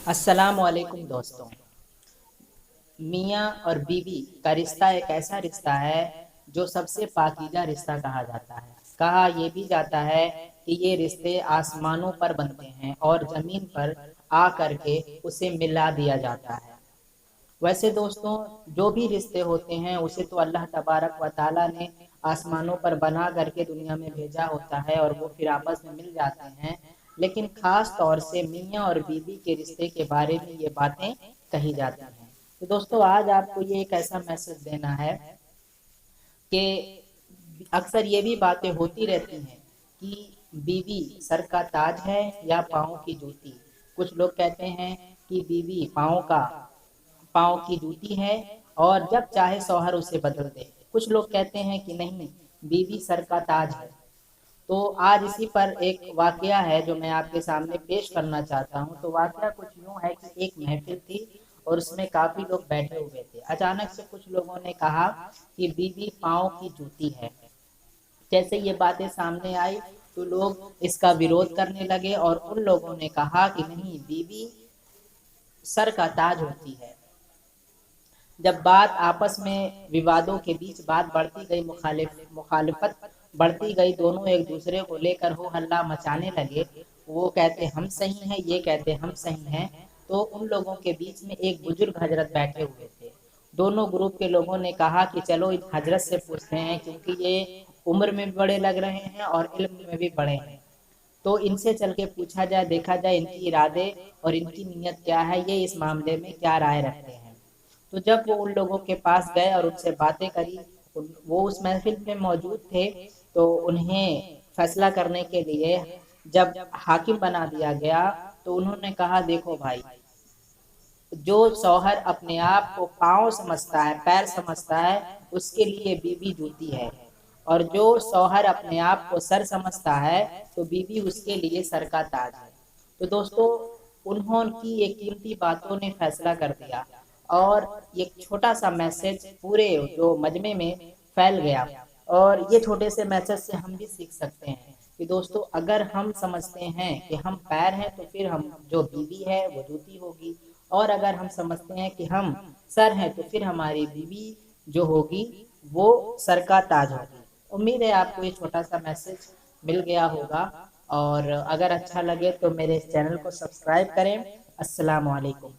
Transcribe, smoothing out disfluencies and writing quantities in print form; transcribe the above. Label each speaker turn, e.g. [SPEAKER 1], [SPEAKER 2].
[SPEAKER 1] अस्सलाम वालेकुम दोस्तों। मियाँ और बीवी का रिश्ता एक ऐसा रिश्ता है जो सबसे पाकीज़ा रिश्ता कहा जाता है। कहा यह भी जाता है कि ये रिश्ते आसमानों पर बनते हैं और ज़मीन पर आ करके उसे मिला दिया जाता है। वैसे दोस्तों, जो भी रिश्ते होते हैं उसे तो अल्लाह तबारक व ताला ने आसमानों पर बना करके दुनिया में भेजा होता है और वो फिर आपस में मिल जाते हैं। लेकिन खास तौर से मियाँ और बीवी के रिश्ते के बारे में ये बातें कही जाती हैं। तो दोस्तों, आज आपको ये एक ऐसा मैसेज देना है कि अक्सर ये भी बातें होती रहती हैं कि बीवी सर का ताज है या पाँव की जूती। कुछ लोग कहते हैं कि बीवी पाँव की जूती है और जब चाहे शौहर उसे बदल दे। कुछ लोग कहते हैं कि नहीं, बीवी सर का ताज है। तो आज इसी पर एक वाकया है जो मैं आपके सामने पेश करना चाहता हूँ। तो वाकया कुछ यूँ है कि एक महफिल थी और उसमें काफी लोग बैठे हुए थे। अचानक से कुछ लोगों ने कहा कि बीवी पाँव की जूती है। जैसे ये बातें सामने आई तो लोग इसका विरोध करने लगे और उन लोगों ने कहा कि नहीं, बीवी सर का ताज होती है। जब बात आपस में विवादों के बीच बात बढ़ती गई, मुखालिफत बढ़ती गई, दोनों एक दूसरे को लेकर हो हल्ला मचाने लगे। वो कहते हम सही हैं, ये कहते हम सही हैं। तो उन लोगों के बीच में एक बुजुर्ग हजरत बैठे हुए थे। दोनों ग्रुप के लोगों ने कहा कि चलो इन हजरत से पूछते हैं, क्योंकि ये उम्र में भी बड़े लग रहे हैं और इल्म में भी बड़े हैं। तो इनसे चल के पूछा जाए, देखा जाए इनकी इरादे और इनकी नीयत क्या है, ये इस मामले में क्या राय रखते हैं। तो जब वो उन लोगों के पास गए और उनसे बातें करी, वो उस महफिल में मौजूद थे। तो उन्हें फैसला करने के लिए जब हाकिम बना दिया गया तो उन्होंने कहा, देखो भाई, जो शौहर अपने आप को पाँव समझता है, पैर समझता है, उसके लिए बीवी जूती है। और जो शौहर अपने आप को सर समझता है तो बीवी उसके लिए सर का ताज है। तो दोस्तों, उन्होंने ये कीमती बातों ने फैसला कर दिया और एक छोटा सा मैसेज पूरे जो मजमे में फैल गया। और ये छोटे से मैसेज से हम भी सीख सकते हैं कि दोस्तों, अगर हम समझते हैं कि हम पैर हैं तो फिर हम जो बीवी है वो जूती होगी। और अगर हम समझते हैं कि हम सर हैं तो फिर हमारी बीवी जो होगी वो सर का ताज होगी। उम्मीद है आपको ये छोटा सा मैसेज मिल गया होगा। और अगर अच्छा लगे तो मेरे इस चैनल को सब्सक्राइब करें। अस्सलाम वालेकुम।